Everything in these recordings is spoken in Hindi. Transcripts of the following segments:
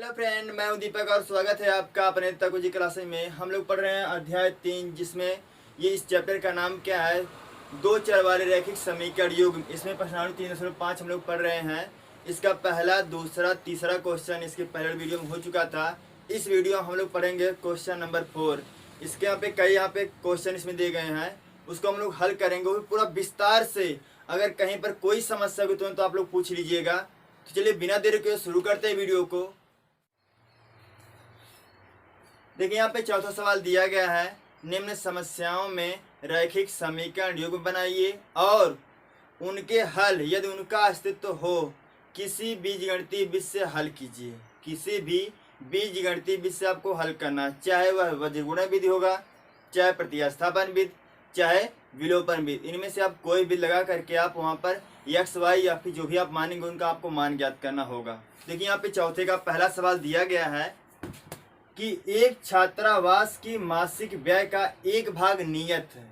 हेलो फ्रेंड, मैं हूं दीपक और स्वागत है आपका अपने तक जी क्लासेज में। हम लोग पढ़ रहे हैं अध्याय 3, जिसमें ये इस चैप्टर का नाम क्या है, दो चर वाले रैखिक समीकरण युग्म। इसमें प्रश्नावली 3.5 हम लोग पढ़ रहे हैं। इसका पहला, दूसरा, तीसरा क्वेश्चन इसके पहले वीडियो में हो चुका था। इस वीडियो में हम लोग पढ़ेंगे क्वेश्चन नंबर 4। इसके यहाँ पे कई क्वेश्चन इसमें दिए गए हैं, उसको हम लोग हल करेंगे, वो भी पूरा विस्तार से। अगर कहीं पर कोई समस्या हो तो आप लोग पूछ लीजिएगा। तो चलिए बिना देरी के शुरू करते हैं वीडियो को। देखिए यहाँ पे चौथा सवाल दिया गया है, निम्न समस्याओं में रैखिक समीकरण युग्म बनाइए और उनके हल यदि उनका अस्तित्व हो किसी बीजगणितीय विधि से हल कीजिए। किसी भी बीजगणितीय विधि से आपको हल करना, चाहे वह वज्रगुणन विधि होगा, चाहे प्रतिस्थापन विधि, चाहे विलोपन विधि। इनमें से आप कोई भी लगा करके आप वहाँ पर एक्स वाई या फिर जो भी आप मानेंगे उनका आपको मान ज्ञात करना होगा। देखिए यहाँ पे चौथे का पहला सवाल दिया गया है कि एक छात्रावास की मासिक व्यय का एक भाग नियत है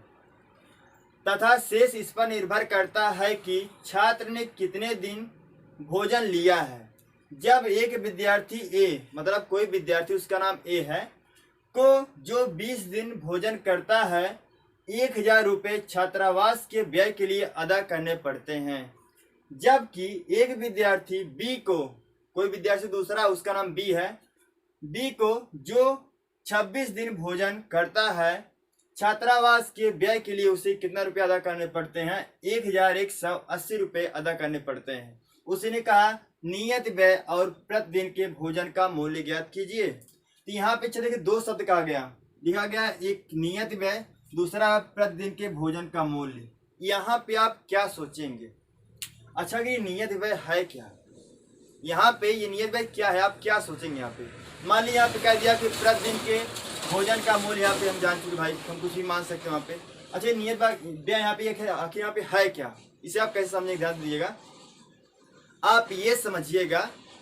तथा शेष इस पर निर्भर करता है कि छात्र ने कितने दिन भोजन लिया है। जब एक विद्यार्थी ए, मतलब कोई विद्यार्थी, उसका नाम ए है, को जो 20 दिन भोजन करता है 1000 रुपये छात्रावास के व्यय के लिए अदा करने पड़ते हैं। जबकि एक विद्यार्थी बी को, कोई विद्यार्थी दूसरा, उसका नाम बी है, बी को जो 26 दिन भोजन करता है छात्रावास के व्यय के लिए उसे कितना रुपया अदा करने पड़ते हैं, 1180 रुपये अदा करने पड़ते हैं। उसी ने कहा नियत व्यय और प्रतिदिन के भोजन का मूल्य ज्ञात कीजिए। तो यहाँ पे देखिए दो शब्द कहा गया, लिखा गया एक नियत व्यय, दूसरा प्रतिदिन के भोजन का मूल्य। यहाँ पे आप क्या सोचेंगे? अच्छा कि नियत व्यय है क्या? यहाँ पे ये नियत व्यय क्या है, आप क्या सोचेंगे? यहाँ पे मान लीजिए यहाँ पे कह दिया कि प्रतिदिन के भोजन का मूल्य, यहाँ पे हम जान चुके भाई, हम कुछ भी मान सकते हैं वहाँ पे। अच्छा नियत व्यय यहाँ पे आखिर यहाँ पे है क्या, इसे आप कैसे समझेंगे? ध्यान दीजिएगा। आप ये समझिएगा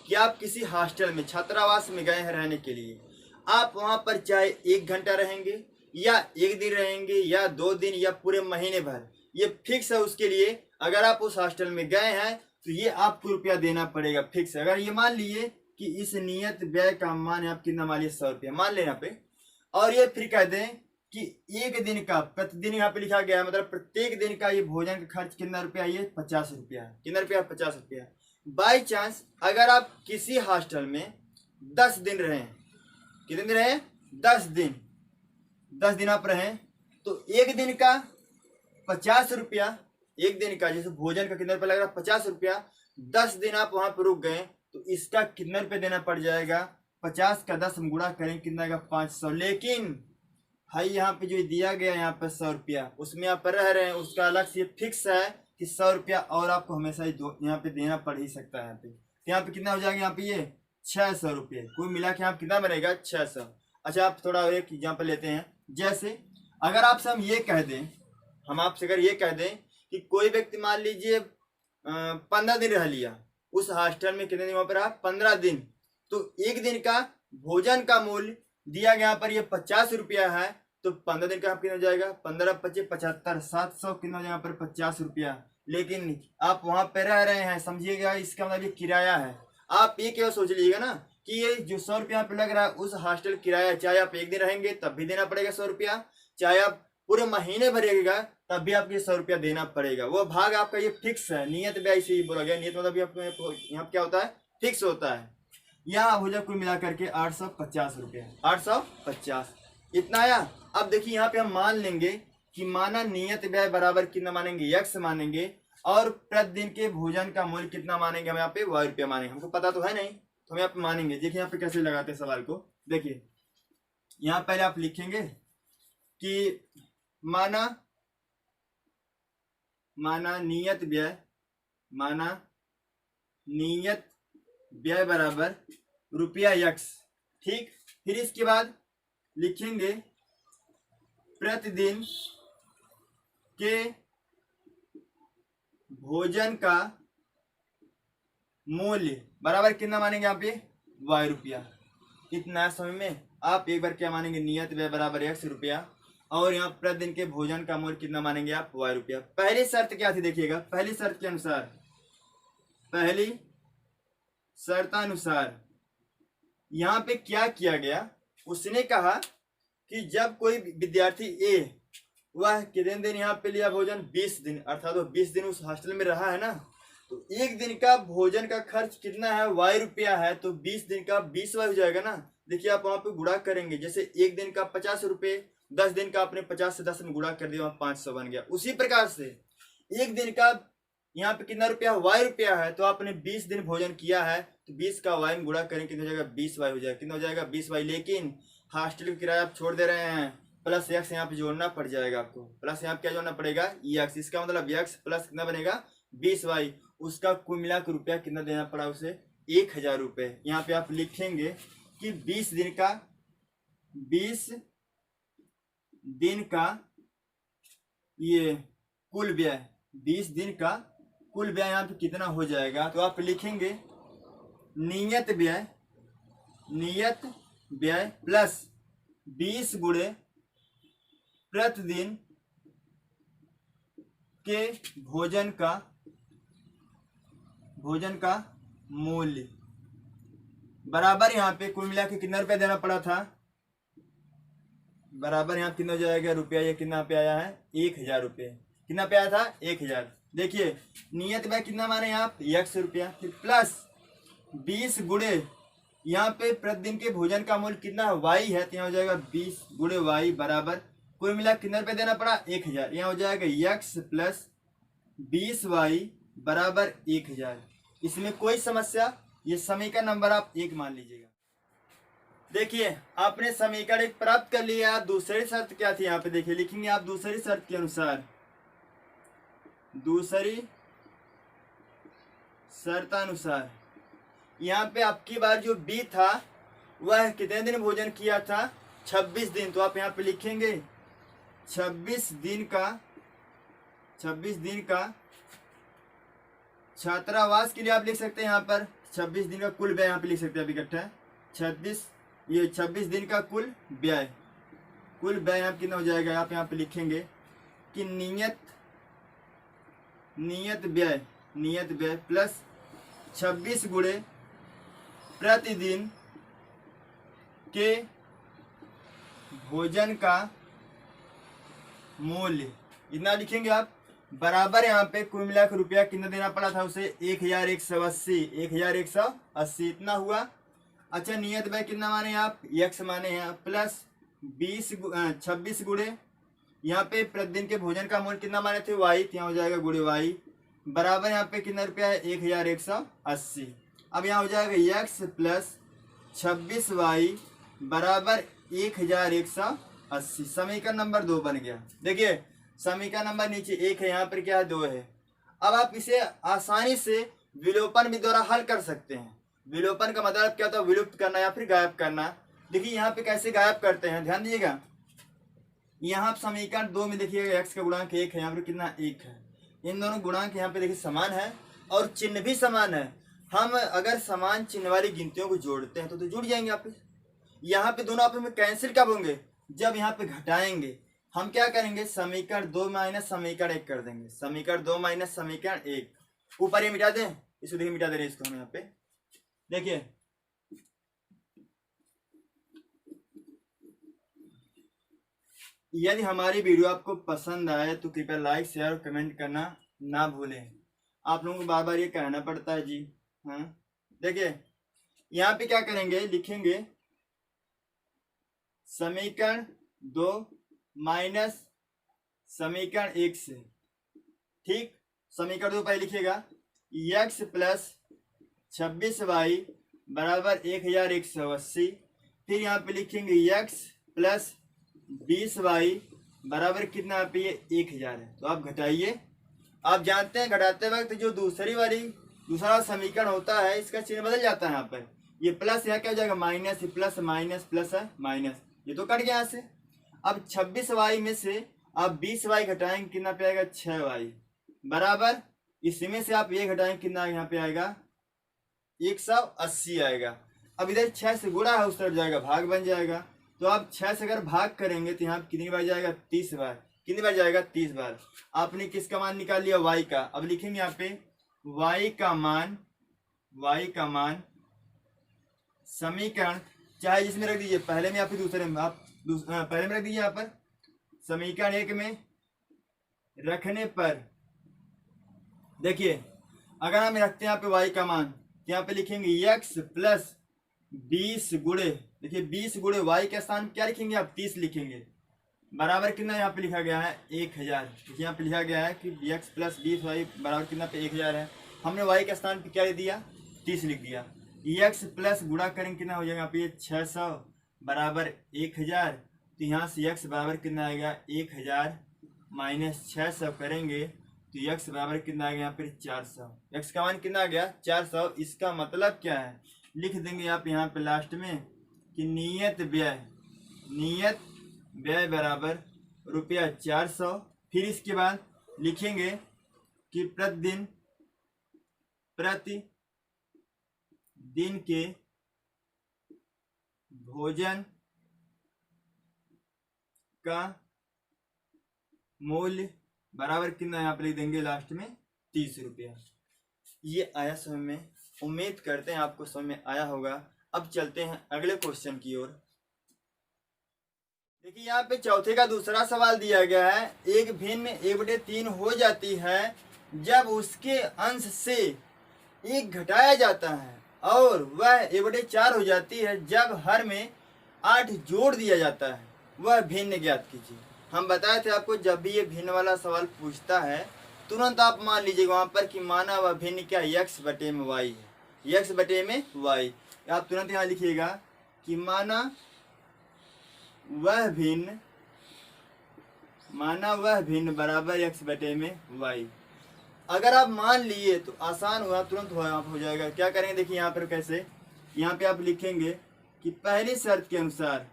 कि आप किसी हॉस्टल में, छात्रावास में गए हैं रहने के लिए। आप वहाँ पर चाहे 1 घंटा रहेंगे या 1 दिन रहेंगे या 2 दिन या पूरे महीने भर, ये फिक्स है उसके लिए। अगर आप उस हॉस्टल में गए हैं तो ये आपको रुपया देना पड़ेगा, फिक्स है। अगर ये मान लिए कि इस नियत व्यय का मान आप कितना मान लिए 100 रुपया मान लेना पे, और ये फिर कह दें कि 1 दिन का, प्रतिदिन यहाँ पे लिखा गया है, मतलब प्रत्येक दिन का ये भोजन का खर्च कितना रुपया, ये 50 रुपया। कितना रुपया? 50 रुपया। बाई चांस अगर आप किसी हॉस्टल में 10 दिन रहें, कितने दिन रहें? 10 दिन। 10 दिन आप रहें तो 1 दिन का 50 रुपया, 1 दिन का जैसे भोजन का कितना रुपया लग रहा है? 50 रुपया। 10 दिन आप वहां पर रुक गए तो इसका कितना रुपया देना पड़ जाएगा? 50 का 10 हम गुणा करें कितना आएगा? 500। लेकिन भाई यहाँ पे जो दिया गया यहाँ पे 100 रुपया, उसमें आप रह रहे हैं, उसका अलग से फिक्स है कि 100 रुपया और आपको हमेशा ही यहाँ पे देना पड़ ही सकता है। यहाँ पे कितना हो जाएगा? यहाँ पे ये 600 रुपये। कुल मिला के यहाँ कितना बनेगा? 600। अच्छा आप थोड़ा एक एग्जाम्पल लेते हैं। जैसे अगर आपसे हम ये कह दें, हम आपसे अगर ये कह दें कि कोई व्यक्ति मान लीजिए 15 दिन रह लिया उस हॉस्टल में, कितने दिन वहां पर रहा? 15 दिन। तो 1 दिन का भोजन का मूल्य दिया गया पर ये 50 रुपया है, तो 15 दिन का कितना हो जाएगा? 15 25 75, 700 कितना हो जाएगा? पर 50 रुपया। लेकिन आप वहां पे रह रहे हैं, समझिएगा, इसका मतलब ये किराया है। आप ये क्या सोच लीजिएगा ना कि ये जो 100 रुपया पे लग रहा है उस हॉस्टल किराया, चाहे आप 1 दिन रहेंगे तब भी देना पड़ेगा 100 रुपया, चाहे आप पूरे महीने भरेगा तब भी आपको 100 रुपया देना पड़ेगा। वो भाग आपका ये फिक्स है। नियत व्यय से ही बोला गया। नियत मतलब यहाँ क्या होता है? फिक्स होता है। यहाँ हो जाए कुल मिला करके 850 रुपया। 850 इतना आया। अब देखिए यहाँ पे हम मान लेंगे कि माना नियत व्यय बराबर कितना मानेंगे? x मानेंगे, और प्रतिदिन के भोजन का मूल्य कितना मानेंगे? हम यहाँ पे y रुपया मानेंगे। हमको पता तो है नहीं, तो हम यहाँ पे मानेंगे। देखिए यहाँ पे कैसे लगाते हैं सवाल को। देखिए यहाँ पहले आप लिखेंगे कि माना नियत व्यय बराबर रुपया x। ठीक, फिर इसके बाद लिखेंगे प्रतिदिन के भोजन का मूल्य बराबर कितना मानेंगे? यहाँ पे y रुपया। इतना समय में आप एक बार क्या मानेंगे? नियत व्यय बराबर x रुपया, और यहाँ प्रतिदिन के भोजन का मूल्य कितना मानेंगे आप? y रुपया। पहली शर्त क्या थी? देखिएगा, पहली शर्त के अनुसार, पहली शर्तानुसार यहाँ पे क्या किया गया, उसने कहा कि जब कोई विद्यार्थी ए वह कितने दिन यहाँ पे लिया भोजन, 20 दिन, अर्थात वो 20 दिन उस हॉस्टल में रहा है ना, तो एक दिन का भोजन का खर्च कितना है, वाई रुपया है, तो 20 दिन का 20 वाई हो जाएगा ना। देखिए आप वहां पे गुणा करेंगे, जैसे एक दिन का 50 रुपये, 10 दिन का आपने 50 से 10 में गुणा कर दिया, वहां 500 बन गया। उसी प्रकार से एक दिन का यहाँ पे कितना रुपया, वाई रुपया है, तो आपने 20 दिन भोजन किया है, तो 20 का वाई में गुणा करेंगे कितना हो जाएगा, 20 वाई हो जाएगा। कितना हो जाएगा, 20 वाई। लेकिन हॉस्टल का किराया आप छोड़ दे रहे हैं, प्लस एक्स यहाँ पे जोड़ना पड़ जाएगा आपको, प्लस यहाँ पे क्या जोड़ना पड़ेगा, एक्स। इसका मतलब एक्स प्लस कितना बनेगा, 20 वाई। उसका कुल मिला के रुपया कितना देना पड़ा उसे, 1000 रुपये। यहाँ पे आप लिखेंगे कि 20 दिन का ये कुल व्यय, 20 दिन का कुल व्यय यहाँ पे कितना हो जाएगा, तो आप लिखेंगे नियत व्यय प्लस 20 गुणे प्रतिदिन के भोजन का मूल्य बराबर, यहाँ पे कुल मिला के कितना रुपया देना पड़ा था, बराबर यहाँ कितना हो जाएगा रुपया, ये कितना पे आया है, 1000 रुपये। कितना पे आया था, 1000। देखिए नियत व्यय कितना माने आप, 100 रुपया, फिर प्लस 20 गुणे यहाँ पे प्रतिदिन के भोजन का मूल्य कितना है, वाई है, तो यहाँ हो जाएगा 20 गुणे वाई बराबर कुल मिला कितना रुपये देना पड़ा, 1000। यहाँ हो जाएगा x प्लस 20 वाई बराबर 1000। इसमें कोई समस्या, ये समीकरण नंबर आप 1 मान लीजिएगा। देखिए आपने समीकरण 1 प्राप्त कर लिया। दूसरी शर्त क्या थी, यहाँ पे देखिए लिखेंगे आप, दूसरी शर्त के अनुसार, दूसरी शर्तानुसार यहाँ पे आपकी बार जो बी था वह कितने दिन भोजन किया था, 26 दिन। तो आप यहाँ पे लिखेंगे 26 दिन का छात्रावास के लिए आप लिख सकते हैं यहाँ पर 26 दिन का कुल व्यय, यहाँ पे लिख सकते हैं आप इकट्ठा 26 दिन का कुल व्यय यहाँ कितना हो जाएगा, आप यहाँ पे लिखेंगे कि नियत व्यय प्लस 26 गुणे प्रतिदिन के भोजन का मूल्य, इतना लिखेंगे आप बराबर, यहाँ पे कुल मिला के रुपया कितना देना पड़ा था उसे, 1180 इतना हुआ। अच्छा नियत व्यय कितना माने आप, x माने हैं, प्लस 26 गुणे यहाँ पे प्रतिदिन के भोजन का मूल्य कितना माने थे, y, यहाँ हो जाएगा गुणे y बराबर यहाँ पे कितना रुपया है, 1180। अब यहाँ हो जाएगा x प्लस 26y बराबर 1180। समीकरण नंबर 2 बन गया। देखिए समीकरण नंबर नीचे 1 है, यहाँ पर क्या है, 2 है। अब आप इसे आसानी से विलोपन विधि द्वारा हल कर सकते हैं। विलोपन का मतलब क्या होता है, विलुप्त करना या फिर गायब करना। देखिए यहाँ पे कैसे गायब करते हैं, ध्यान दीजिएगा। यहाँ समीकरण 2 में देखिएगा x का गुणांक 1 है, यहाँ पर कितना 1 है। इन दोनों गुणांक यहाँ पे देखिए समान है और चिन्ह भी समान है। हम अगर समान चिन्ह वाली गिनतियों को जोड़ते हैं तो जुड़ जाएंगे आपस। यहाँ पे दोनों आपस में कैंसिल कब होंगे, जब यहाँ पे घटाएंगे। हम क्या करेंगे, समीकरण 2 माइनस समीकरण 1 कर देंगे, समीकरण 2 माइनस समीकरण 1। ऊपर ये मिटा दें, इसको देखिए मिटा दे रहे हैं इसको हम यहाँ पे। देखिए यदि हमारी वीडियो आपको पसंद आए तो कृपया लाइक शेयर और कमेंट करना ना भूलें। आप लोगों को बार बार ये कहना पड़ता है जी। हाँ देखिए यहाँ पे क्या करेंगे, लिखेंगे समीकरण 2 माइनस समीकरण 1 से, ठीक। समीकरण 2 पहले लिखिएगा, x प्लस 26y बराबर 1180। फिर यहाँ पे लिखेंगे x प्लस 20y बराबर कितना, यहाँ पे ये 1000 है। तो आप घटाइए। आप जानते हैं घटाते वक्त जो दूसरा समीकरण होता है इसका चिन्ह बदल जाता है। यहाँ पर ये प्लस, यहाँ क्या हो जाएगा माइनस, प्लस माइनस प्लस है माइनस, ये तो कट गया यहाँ से। अब 26y में से आप 20y घटाएंगे, कितना पे आएगा 6y बराबर, इसमें से आप ये घटाएंगे कितना यहाँ पे आएगा 180 आएगा। अब इधर 6 से गुणा है, उस तरफ जाएगा भाग बन जाएगा। तो आप 6 से अगर भाग करेंगे तो यहाँ कितनी बार जाएगा, 30 बार। कितनी बार जाएगा, 30 बार। आपने किसका मान निकाल लिया, y का। अब लिखेंगे यहाँ पे y का मान समीकरण चाहे जिसमें रख दीजिए, पहले में या फिर दूसरे में, आप पहले में रख दीजिए। यहाँ पर समीकरण 1 में रखने पर देखिए, अगर हम रखते हैं यहाँ पे y का मान, तो यहाँ पे लिखेंगे x प्लस 20 गुणे, देखिए 20 गुणे y के स्थान क्या लिखेंगे आप, 30 लिखेंगे, बराबर कितना यहाँ पे लिखा गया है 1000। देखिए यहाँ पे लिखा गया है कि x प्लस 20y बराबर कितना पे 1000 है। हमने y के स्थान पे क्या लिख दिया, 30 लिख दिया। x प्लस गुणा करेंगे कितना हो जाएगा यहाँ पे 600 बराबर 1000। तो यहाँ से x बराबर कितना आएगा 1000 माइनस 600 करेंगे तो x बराबर कितना आ गया यहाँ पर 400। x का मान कितना आ गया 400। इसका मतलब क्या है, लिख देंगे आप यहाँ पे लास्ट में कि नियत व्यय बराबर रुपया 400। फिर इसके बाद लिखेंगे कि प्रतिदिन के भोजन का मूल्य बराबर कितना यहाँ पे लिख देंगे लास्ट में 30 रुपया। ये आया समझ में, उम्मीद करते हैं आपको समझ में आया होगा। अब चलते हैं अगले क्वेश्चन की ओर। देखिए यहाँ पे चौथे का दूसरा सवाल दिया गया है, एक भिन्न 1/3 हो जाती है जब उसके अंश से 1 घटाया जाता है, और वह 1/4 हो जाती है जब हर में 8 जोड़ दिया जाता है, वह भिन्न ज्ञात कीजिए। हम बताए थे आपको, जब भी ये भिन्न वाला सवाल पूछता है तुरंत आप मान लीजिएगा वहां पर कि माना वह भिन्न क्या x बटे में y है, x बटे में y। आप तुरंत यहाँ लिखिएगा कि माना वह भिन्न बराबर x बटे में y। अगर आप मान लिए तो आसान हुआ, तुरंत हो जाएगा। क्या करेंगे देखिए यहाँ पर कैसे, यहाँ पे आप लिखेंगे कि पहली शर्तानुसार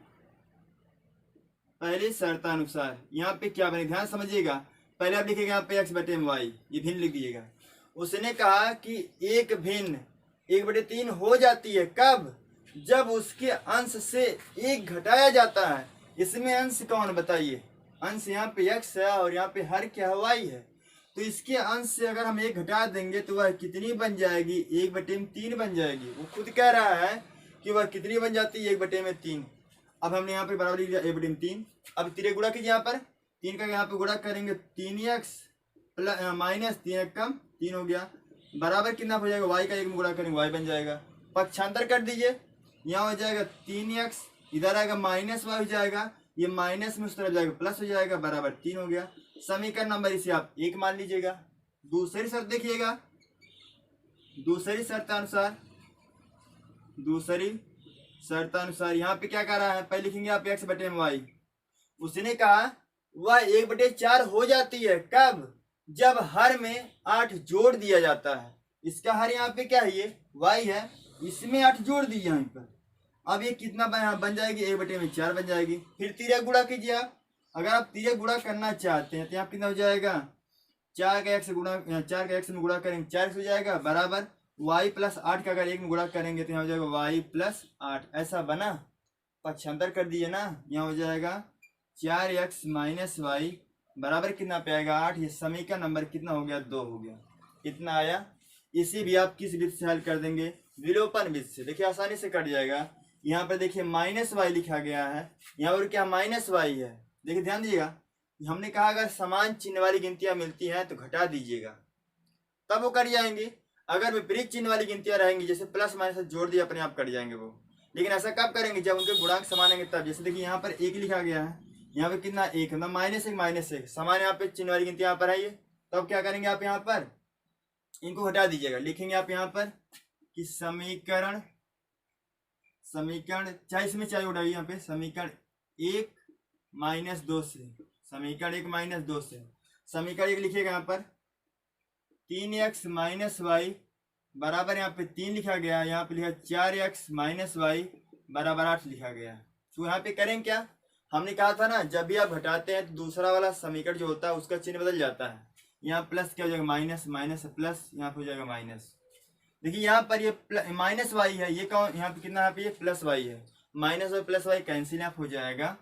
यहाँ पे क्या बने, ध्यान समझिएगा। पहले आप लिखेंगे यहाँ पे x बटे में y, ये भिन्न लिख दीजिएगा। उसने कहा कि एक भिन्न 1/3 हो जाती है कब, जब उसके अंश से 1 घटाया जाता है। इसमें अंश कौन बताइए, अंश यहाँ पे x है और यहाँ पे हर क्या है y है। तो इसके अंश से अगर हम 1 घटा देंगे तो वह कितनी बन जाएगी, 1/3 बन जाएगी। वो खुद कह रहा है कि वह कितनी बन जाती है 1/3। अब हमने यहाँ पे बराबर लिख दिया 1/3। अब 3 गुणा कीजिए, यहाँ पर 3 का यहाँ पे गुणा करेंगे 3x प्लस माइनस 3 कम 3 हो गया, बराबर कितना हो जाएगा y का 1 में गुणा करेंगे y बन जाएगा। पक्षांतर कर दीजिए, यहाँ हो जाएगा 3x, इधर आएगा माइनस y हो जाएगा, ये माइनस में उस तरफ जाएगा प्लस हो जाएगा, बराबर 3 हो गया। समीकरण नंबर इसे आप 1 मान लीजिएगा। दूसरी शर्त देखिएगा, दूसरी शर्तानुसार यहाँ पे क्या कह रहा है, पहले लिखेंगे आप x बटे में y। उसने कहा वह 1/4 हो जाती है कब, जब हर में 8 जोड़ दिया जाता है। इसका हर यहाँ पे क्या है, ये y है, इसमें 8 जोड़ दीजिए यहाँ पर। अब ये कितना बन जाएगी, 1/4 बन जाएगी। फिर 3 गुणा कीजिए आप, अगर आप 3 गुणा करना चाहते हैं तो यहाँ कितना हो जाएगा, 4 का x में गुणा करेंगे 4x हो जाएगा, बराबर y प्लस 8 का अगर 1 में गुणा करेंगे तो यहाँ हो जाएगा y प्लस 8। ऐसा बना, पक्षांतर कर दीजिए ना, यहाँ हो जाएगा 4x माइनस y बराबर कितना पे आएगा 8। ये समीकरण नंबर कितना हो गया, 2 हो गया। इतना आया। इसी भी आप किस विधि से हल कर देंगे, विलोपन विधि से। देखिए आसानी से कट जाएगा। यहाँ पर देखिए माइनस y लिखा गया है, यहाँ पर क्या माइनस y है। देखिए ध्यान दीजिएगा, हमने कहा अगर समान चिन्ह वाली गिनतियां मिलती हैं तो घटा दीजिएगा, तब वो कट जाएंगे। अगर विपरीत चिन्ह वाली गिनतियां रहेंगी, जैसे प्लस माइनस जोड़ दिया अपने आप कट जाएंगे वो। लेकिन ऐसा कब करेंगे, जब उनके गुणांक समान होंगे तब। जैसे देखिए यहाँ पर 1 लिखा गया है, यहाँ पे कितना 1 मतलब -1 समान यहाँ पे चिन्ह वाली गिनती यहाँ पर है ये। तब क्या करेंगे आप, यहाँ पर इनको हटा दीजिएगा। लिखेंगे आप यहाँ पर कि समीकरण चाहे इसमें चाहे उठाइए, यहाँ पे समीकरण 1 - 2 से, समीकरण 1 - 2 से समीकरण 1 लिखिएगा यहाँ पर 3x माइनस वाई बराबर यहाँ पे 3 लिखा गया, यहाँ पे लिखा 4x माइनस वाई बराबर 8 लिखा गया। तो यहाँ पे करें क्या, हमने कहा था ना जब भी आप घटाते हैं तो दूसरा वाला समीकरण जो होता है उसका चिन्ह बदल जाता है। यहाँ प्लस क्या हो जाएगा, माइनस माइनस प्लस, यहाँ पे हो जाएगा माइनस। देखिए यहाँ पर ये माइनस वाई है, ये कौन यहाँ पे कितना, यहाँ पे ये प्लस वाई है। माइनस और प्लस वाई कैंसिल यहाँ हो जाएगा।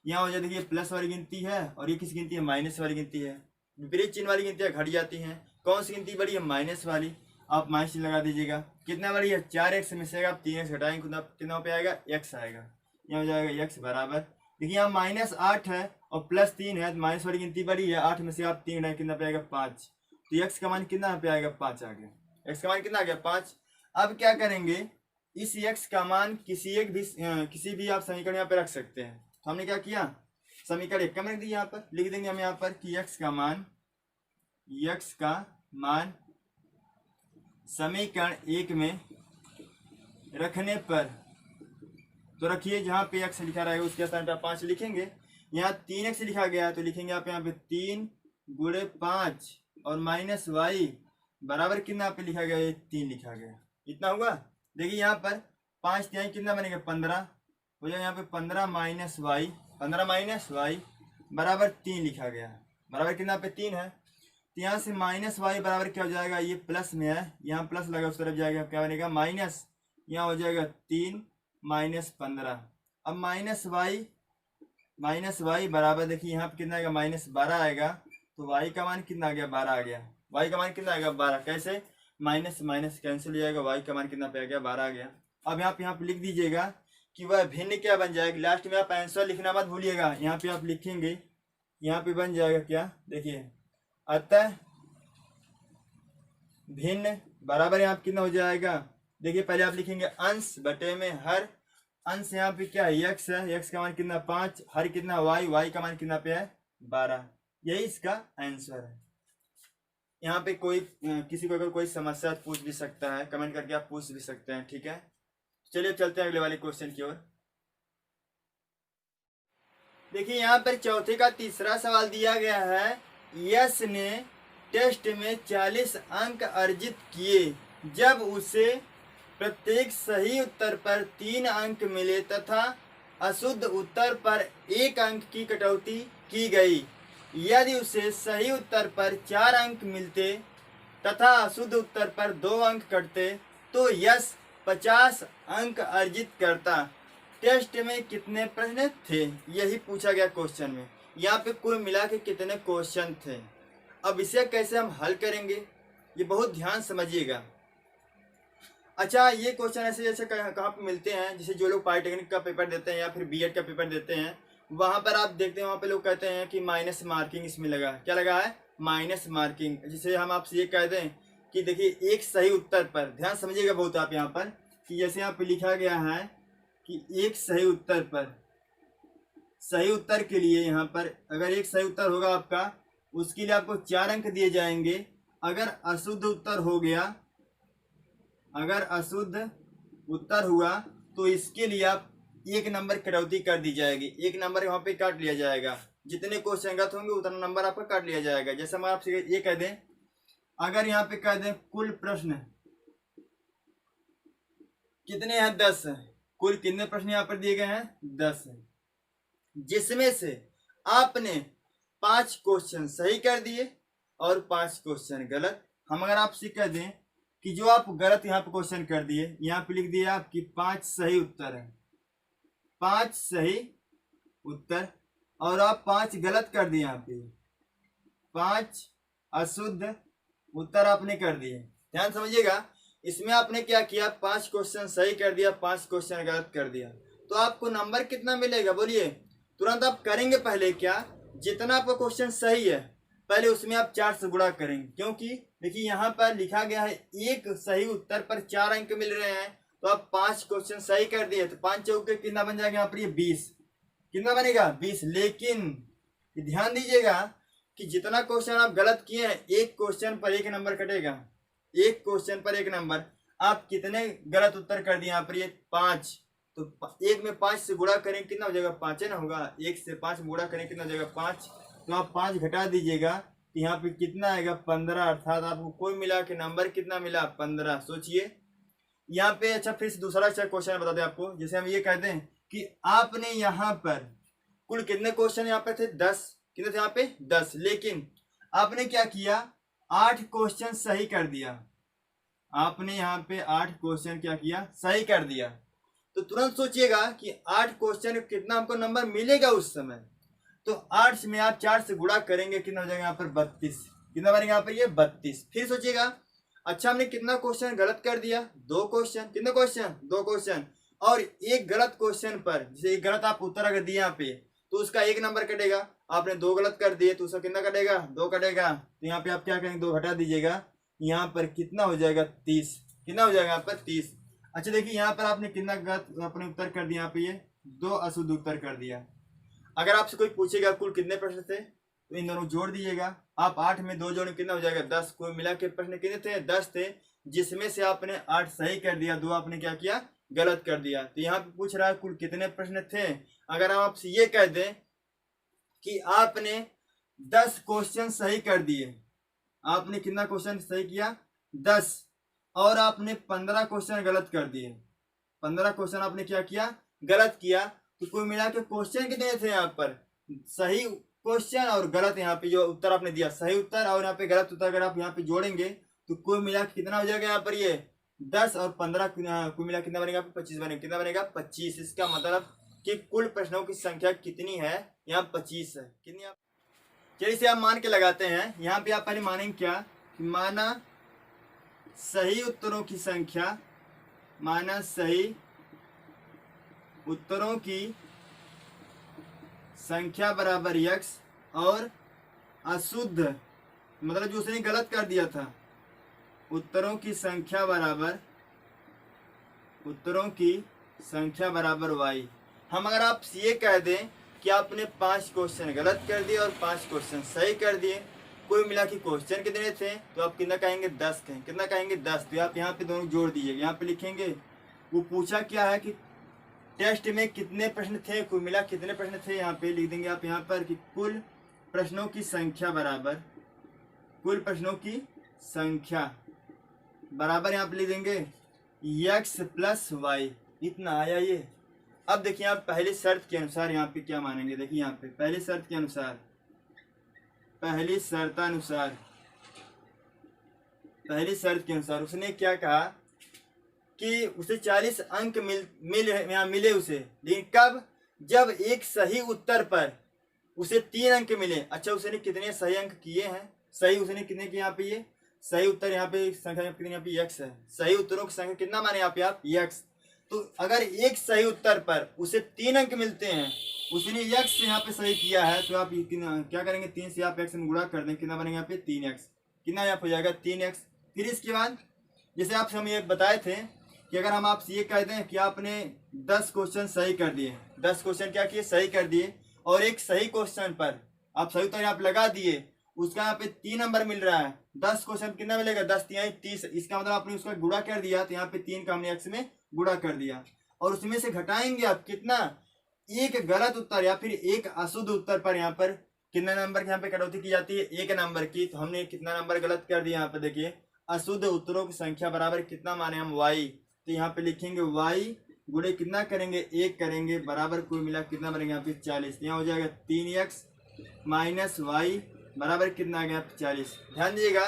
यहाँ हो जाए देखिए प्लस वाली गिनती है और ये किस गिनती है, माइनस वाली गिनती है। विपरीत चिन्ह वाली गिनतियाँ घट जाती हैं। कौन सी गिनती बड़ी है, माइनस वाली। आप माइनस लगा दीजिएगा। कितना बढ़िया, 4x में से आप 3x घटाएंगे कितना पे आएगा, x आएगा। यहाँ हो जाएगा x बराबर, देखिए यहाँ -8 है और +3 है, तो माइनस वाली गिनती बड़ी है, 8 में से आप 3 घटाएंगे कितना पे आएगा 5। तो x का मान कितना पे आएगा 5 आ गया। x का मान कितना आ गया 5। अब क्या करेंगे, इस x का मान किसी भी आप समीकरण यहाँ पे रख सकते हैं। तो हमने क्या किया, समीकरण 1 का मान यहाँ पर लिख देंगे हम यहाँ पर कि x का मान समीकरण 1 में रखने पर, तो रखिए जहाँ पे x लिखा रहेगा उसके स्थान पर 5 लिखेंगे। यहाँ 3x लिखा गया है तो लिखेंगे आप यहाँ पे 3 गुणे 5 और माइनस y बराबर कितना पे लिखा गया है, 3 लिखा गया, इतना हुआ। देखिए यहाँ पर 5 3 कितना बनेगा 15 हो जाएगा, यहाँ पे 15 माइनस y बराबर 3 लिखा गया, बराबर कितना पे 3 है। तो यहाँ से -y बराबर क्या हो जाएगा, ये प्लस में है, यहाँ प्लस लगा उस तरफ जाएगा, क्या बनेगा माइनस, यहाँ हो जाएगा 3 माइनस 15। अब माइनस y बराबर देखिए यहाँ पे कितना आएगा -12 आएगा, तो y का मान कितना आ गया 12 आ गया। y का मान कितना आएगा 12, कैसे, माइनस माइनस कैंसिल हो जाएगा, y का मान कितना पे आ गया 12 आ गया। अब यहाँ पे लिख दीजिएगा कि वह भिन्न क्या बन जाएगा, लास्ट में आप आंसर लिखना मत भूलिएगा, यहाँ पे आप लिखेंगे, यहाँ पे बन जाएगा क्या, देखिए अतः भिन्न बराबर यहाँ कितना हो जाएगा, देखिए पहले आप लिखेंगे अंश बटे में हर, अंश यहाँ पे क्या है x है, x का मान कितना 5, हर कितना y का मान कितना पे है 12, यही इसका आंसर है। यहाँ पे कोई किसी को अगर कोई समस्या पूछ भी सकता है, कमेंट करके आप पूछ भी सकते हैं, ठीक है। चलिए चलते हैं अगले वाले क्वेश्चन की ओर। देखिए यहाँ पर चौथे का तीसरा सवाल दिया गया है, यश ने टेस्ट में 40 अंक अर्जित किए जब उसे प्रत्येक सही उत्तर पर 3 अंक मिले तथा अशुद्ध उत्तर पर 1 अंक की कटौती की गई। यदि उसे सही उत्तर पर 4 अंक मिलते तथा अशुद्ध उत्तर पर 2 अंक कटते तो यश 50 अंक अर्जित करता। टेस्ट में कितने प्रश्न थे, यही पूछा गया क्वेश्चन में। यहाँ पे कुल मिला के कितने क्वेश्चन थे। अब इसे कैसे हम हल करेंगे, ये बहुत ध्यान समझिएगा। अच्छा, ये क्वेश्चन ऐसे जैसे कहाँ पे मिलते हैं, जैसे जो लोग पॉलिटेक्निक का पेपर देते हैं या फिर बीएड का पेपर देते हैं, वहाँ पर आप देखते हैं वहाँ पे लोग कहते हैं कि माइनस मार्किंग इसमें लगा, क्या लगा है माइनस मार्किंग। जिसे हम आपसे ये कह दें कि देखिए एक सही उत्तर पर, ध्यान समझिएगा बहुत आप यहाँ पर, कि जैसे यहाँ पे लिखा गया है कि एक सही उत्तर पर, सही उत्तर के लिए यहाँ पर अगर एक सही उत्तर होगा आपका, उसके लिए आपको 4 अंक दिए जाएंगे। अगर अशुद्ध उत्तर हो गया, अगर अशुद्ध उत्तर हुआ तो इसके लिए आप 1 नंबर कटौती कर दी जाएगी, 1 नंबर वहाँ पे काट लिया जाएगा। जितने क्वेश्चन गलत होंगे उतना नंबर आपका काट लिया जाएगा। जैसे हम आपसे ये कह दें, अगर यहाँ पे कह दें कुल प्रश्न कितने हैं 10 है, कुल कितने प्रश्न यहाँ पर दिए गए हैं 10 है, जिसमें से आपने 5 क्वेश्चन सही कर दिए और 5 क्वेश्चन गलत। हम अगर आपसे कह दें कि जो आप गलत यहाँ पे क्वेश्चन कर दिए, यहाँ पे लिख दिए आपकी 5 सही उत्तर है, 5 सही उत्तर, और आप 5 गलत कर दिए, यहाँ पे 5 अशुद्ध उत्तर आपने कर दिए। ध्यान समझिएगा, इसमें आपने क्या किया, 5 क्वेश्चन सही कर दिया, 5 क्वेश्चन गलत कर दिया, तो आपको नंबर कितना मिलेगा बोलिए। तुरंत आप करेंगे पहले क्या, जितना आपका क्वेश्चन सही है पहले उसमें आप 4 से गुणा करेंगे, क्योंकि देखिए यहाँ पर लिखा गया है एक सही उत्तर पर 4 अंक मिल रहे हैं, तो आप 5 क्वेश्चन सही कर दिए तो 5 चौके कितना बन जाएगा यहाँ पर, ये 20, कितना बनेगा 20। लेकिन ध्यान दीजिएगा कि जितना क्वेश्चन आप गलत किए हैं, एक क्वेश्चन पर 1 नंबर कटेगा, एक क्वेश्चन पर 1 नंबर। आप कितने गलत उत्तर कर दिए यहाँ पर, ये 5, तो 1 में 5 से गुणा करें कितना हो जाएगा 5 है ना, होगा 1 से 5 गुणा करें कितना हो जाएगा 5, तो आप 5 घटा दीजिएगा तो यहाँ पे कितना आएगा 15, अर्थात आपको कोई मिला के नंबर कितना मिला 15। सोचिए यहाँ पे। अच्छा, फिर से दूसरा अच्छा क्वेश्चन बता दें आपको, जैसे हम ये कहते हैं कि आपने यहाँ पर कुल कितने क्वेश्चन यहाँ पे थे 10, कितने थे यहाँ पे 10, लेकिन आपने क्या किया 8 क्वेश्चन सही कर दिया, आपने यहाँ पे 8 क्वेश्चन क्या किया सही कर दिया। तो तुरंत सोचिएगा कि 8 क्वेश्चन कितना हमको नंबर मिलेगा उस समय, तो 8 में आप 4 से गुणा करेंगे कितना हो जाएगा यहाँ पर 32, कितना बनेगा यहाँ पर ये 32। फिर सोचिएगा अच्छा, हमने कितना क्वेश्चन गलत कर दिया? 2 क्वेश्चन। कितने क्वेश्चन? 2 क्वेश्चन। और एक गलत क्वेश्चन पर, जैसे एक गलत आप उत्तर अगर दिए यहाँ पे, तो उसका 1 नंबर कटेगा। आपने 2 गलत कर दिए तो उसका कितना कटेगा? 2 कटेगा। तो यहाँ पे आप क्या करेंगे? 2 हटा दीजिएगा। यहाँ पर कितना हो जाएगा? 30। कितना हो जाएगा यहाँ पर? 30। अच्छा देखिए, यहाँ पर आपने कितना गलत अपने उत्तर कर दिया? यहाँ पे ये 2 अशुद्ध उत्तर कर दिया। अगर आपसे कोई पूछेगा कुल कितने प्रश्न थे, तो इन दोनों जोड़ दीजिएगा। आप 8 में 2 जोड़े कितना हो जाएगा? 10। कुल मिला के प्रश्न कितने थे? 10 थे, जिसमें से आपने 8 सही कर दिया, 2 आपने क्या किया? गलत कर दिया। तो यहाँ पे पूछ रहा है कुल कितने प्रश्न थे। अगर हम आपसे ये कह दें कि आपने 10 क्वेश्चन सही कर दिए, आपने कितना क्वेश्चन सही किया? 10, और आपने 15 क्वेश्चन गलत कर दिए। 15 क्वेश्चन आपने क्या किया? गलत किया। तो कुल मिला के क्वेश्चन कितने थे यहाँ पर? सही क्वेश्चन और गलत, यहाँ पे जो उत्तर आपने दिया सही उत्तर और यहाँ पे गलत उत्तर अगर आप यहाँ पे जोड़ेंगे तो कुल मिला के कितना हो जाएगा यहाँ पर? ये 10 और 15 कुल मिला कितना बनेगा? 25 बनेगा। कितना बनेगा? 25। इसका मतलब कि कुल प्रश्नों की संख्या कितनी है? यहाँ 25 है। कितनी? आप चलिए इसे आप मान के लगाते हैं। यहाँ पे आप पहले मानेंगे क्या? कि माना सही उत्तरों की संख्या, माना सही उत्तरों की संख्या बराबर x, और अशुद्ध मतलब जो उसने गलत कर दिया था, उत्तरों की संख्या बराबर y। हम अगर आप ये कह दें कि आपने 5 क्वेश्चन गलत कर दिए और 5 क्वेश्चन सही कर दिए, कोई मिला कि क्वेश्चन कितने थे? तो आप कितना कहेंगे? 10 कहेंगे। कितना कहेंगे? 10। तो आप यहाँ पे दोनों जोड़ दीजिएगा। यहाँ पे लिखेंगे वो पूछा क्या है कि टेस्ट में कितने प्रश्न थे, कुल मिला कितने प्रश्न थे, यहाँ पे लिख देंगे आप यहाँ पर कि कुल प्रश्नों की संख्या बराबर, कुल प्रश्नों की संख्या बराबर यहाँ पे लिख देंगे x प्लस वाई। इतना आया ये। अब देखिए आप पहली शर्त के अनुसार यहाँ पे क्या मानेंगे? देखिए यहाँ पे पहली शर्त के अनुसार, पहली शर्त के अनुसार उसने क्या कहा कि उसे 40 अंक मिले उसे। लेकिन कब? जब एक सही उत्तर पर उसे 3 अंक मिले। अच्छा, उसने कितने सही अंक किए हैं? सही उसने कितने किए? यहाँ पे ये सही उत्तर यहाँ पे संख्या कितनी? यहाँ पे x है। सही उत्तरों की संख्या कितना माने यहाँ पे आप? x। तो अगर एक सही उत्तर पर उसे 3 अंक मिलते हैं, उसने x से यहाँ पे सही किया है, तो आप क्या करेंगे? 3 से आप x में गुणा कर दें। कितना बनेगा यहाँ पे? 3x। कितना यहाँ पे हो जाएगा? 3x। फिर इसके बाद जैसे आप हम ये बताए थे कि अगर हम आपसे ये कह दें कि आपने 10 क्वेश्चन सही कर दिए, 10 क्वेश्चन क्या किए? सही कर दिए, और एक सही क्वेश्चन पर आप सही उत्तर आप लगा दिए, उसका यहाँ पे 3 नंबर मिल रहा है। 10 क्वेश्चन कितना मिलेगा? 10 3 30। इसका मतलब आपने उसका गुणा कर दिया, तो यहाँ पे 3 का हमने x में गुणा कर दिया, और उसमें से घटाएंगे आप कितना? एक गलत उत्तर या फिर एक अशुद्ध उत्तर पर यहाँ पर कितने नंबर की यहाँ पे कटौती की जाती है? 1 नंबर की। तो हमने कितना नंबर गलत कर दिया? यहाँ पे देखिए अशुद्ध उत्तरों की संख्या बराबर कितना माने हम? y। तो यहाँ पे लिखेंगे y गुणे कितना करेंगे? 1 करेंगे, बराबर कुल मिला कितना बनेगा यहाँ पे? 40। यहाँ हो जाएगा 3x माइनस वाई बराबर कितना आ गया? 40। ध्यान दीजिएगा,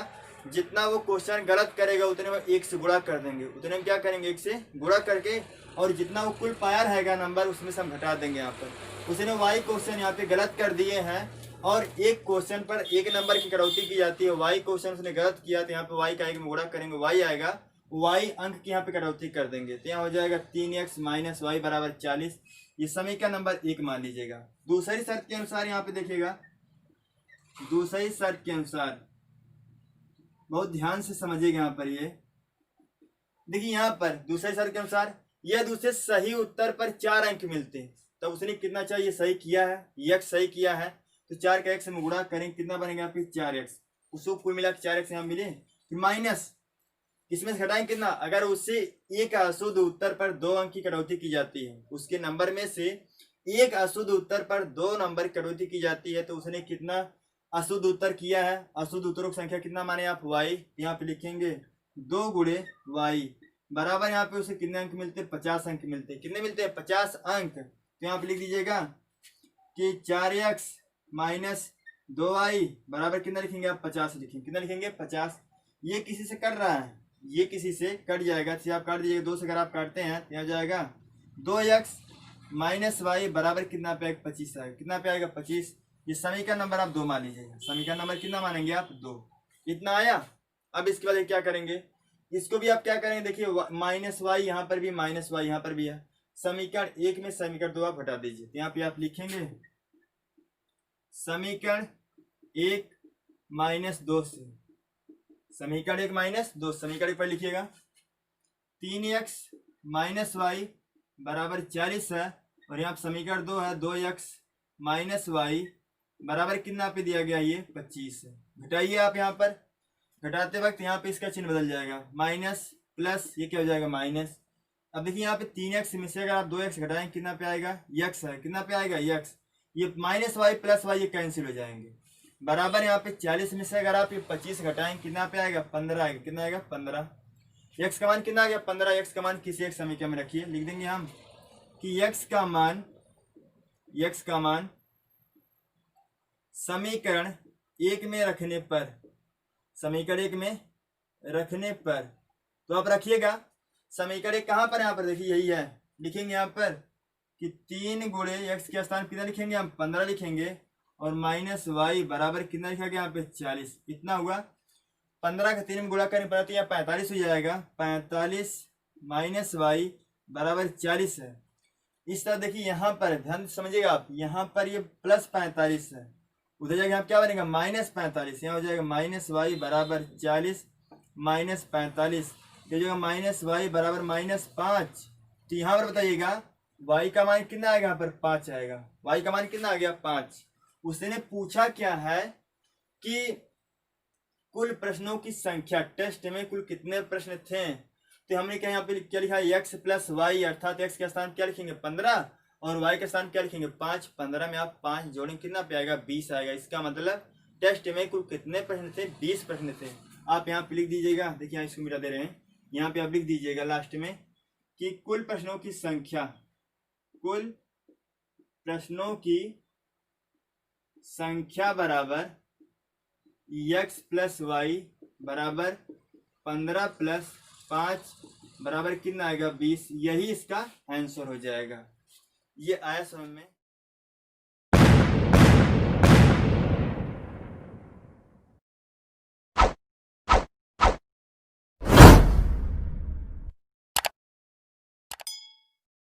जितना वो क्वेश्चन गलत करेगा उतने में 1 से गुणा कर देंगे। उतने में क्या करेंगे? 1 से गुणा करके, और जितना वो कुल पाया रहेगा नंबर, उसमें से हम घटा देंगे। यहाँ पर उसने वाई क्वेश्चन यहाँ पे गलत कर दिए हैं, और एक क्वेश्चन पर 1 नंबर की कटौती की जाती है। वाई क्वेश्चन उसने गलत किया, तो यहाँ पे वाई का 1 में गुणा करेंगे, वाई आएगा, वाई अंक की यहाँ पे कटौती कर देंगे। तो यहाँ हो जाएगा 3x माइनस वाई बराबर 40। ये समीकरण नंबर 1 मान लीजिएगा। दूसरी शर्त के अनुसार यहाँ पे देखिएगा, दूसरी शर्त के अनुसार बहुत ध्यान से समझिएगा। यहाँ पर ये देखिए, यहाँ पर दूसरी शर्त के अनुसार यदि उसे सही उत्तर पर 4 अंक मिलते हैं, तो उसने कितना चाहिए? सही किया है, x सही किया है, तो 4 का x में गुणा करेंगे, कितना बनेगा यहाँ पे? 4x। उसको कुल मिला के 4x यहाँ मिले, माइनस इसमें से घटाएंगे कितना? अगर उससे एक अशुद्ध उत्तर पर 2 अंक की कटौती की जाती है, उसके नंबर में से एक अशुद्ध उत्तर पर 2 नंबर की कटौती की जाती है, तो उसने कितना अशुद्ध उत्तर किया है? अशुद्ध उत्तरों की संख्या कितना माने आप? y। यहाँ पे लिखेंगे 2 गुणे y बराबर, यहाँ पे उसे कितने अंक मिलते हैं? 50 अंक मिलते हैं। कितने मिलते हैं? 50 अंक। तो यहाँ पे लिख दीजिएगा कि 4x माइनस 2y बराबर कितना लिखेंगे आप? 50 लिखेंगे। कितना लिखेंगे? 50। ये किसी से कट रहा है, ये किसी से कट जाएगा, तो आप काट दीजिएगा। 2 से अगर आप काटते हैं तो यहाँ जाएगा 2x माइनस वाई बराबर कितना पे आएगा? 25 आएगा। कितना पे आएगा? 25। ये समीकरण नंबर आप 2 मान लीजिएगा। समीकरण नंबर कितना मानेंगे आप? 2। इतना आया। अब इसके बाद क्या करेंगे, इसको भी आप क्या करेंगे, देखिए माइनस वाई यहाँ पर भी, माइनस वाई यहाँ पर भी है। समीकरण 1 में समीकरण 2 आप हटा दीजिए, तो यहाँ पे आप लिखेंगे समीकरण 1 -2 से, समीकरण 1 -2, समीकरण 1 पर लिखिएगा 3x - y बराबर 40 है, और यहाँ समीकरण 2 है 2x - y बराबर कितना पे दिया गया, ये 25 है। घटाइए आप, यहाँ पर घटाते वक्त यहाँ पे इसका चिन्ह बदल जाएगा, माइनस प्लस, ये क्या हो जाएगा माइनस। अब देखिए यहाँ पे 3x में से अगर आप 2x घटाएंगे कितना पे आएगा, x है, कितना पे आएगा x, ये माइनस वाई प्लस वाई ये कैंसिल हो जाएंगे, बराबर यहाँ पे 40 में से अगर आप ये 25 घटाएंगे कितना पे आएगा 15 आएगा, कितना आएगा 15। x का मान कितना आ गया 15, x का मान किसी एक समीकरण में रखिए, लिख देंगे हम कि x का मान समीकरण 1 में रखने पर, समीकरण 1 में रखने पर, तो आप रखिएगा समीकरण 1 कहाँ पर, यहाँ पर देखिए यही है, लिखेंगे यहाँ पर कि 3 गुणे x के स्थान कितना लिखेंगे हम 15 लिखेंगे, और माइनस वाई बराबर कितना लिखा गया यहाँ पे 40, कितना हुआ 15 का 3 में गुणा करने पर तो यहाँ 45 हो जाएगा, 45 माइनस वाई बराबर 40 है। इस तरह देखिए यहाँ पर ध्यान समझिएगा आप, यहाँ पर ये प्लस 45 है, उधर जाके यहाँ क्या बनेगा -45, यहाँ हो जाएगा माइनस वाई बराबर 40 माइनस 45, ये जो माइनस वाई बराबर -5, तो यहाँ पर बताइएगा y का मान कितना आएगा, यहाँ पर 5 आएगा, y का मान कितना आ गया 5। उसने पूछा क्या है कि कुल प्रश्नों की संख्या, टेस्ट में कुल कितने प्रश्न थे, तो हमने क्या यहाँ पे क्या लिखा है x + y, अर्थात x के स्थान क्या लिखेंगे 15 और y के स्थान क्या लिखेंगे 5, 15 में आप 5 जोड़ेंगे कितना पे आएगा 20 आएगा। इसका मतलब टेस्ट में कुल कितने प्रश्न थे, 20 प्रश्न थे। आप यहाँ पे लिख दीजिएगा, देखिए यहाँ इसको मिटा दे रहे हैं, यहाँ पे आप लिख दीजिएगा लास्ट में कि कुल प्रश्नों की संख्या, कुल प्रश्नों की संख्या बराबर x + y बराबर 15 + 5 बराबर कितना आएगा 20, यही इसका आंसर हो जाएगा। ये आया समझ में।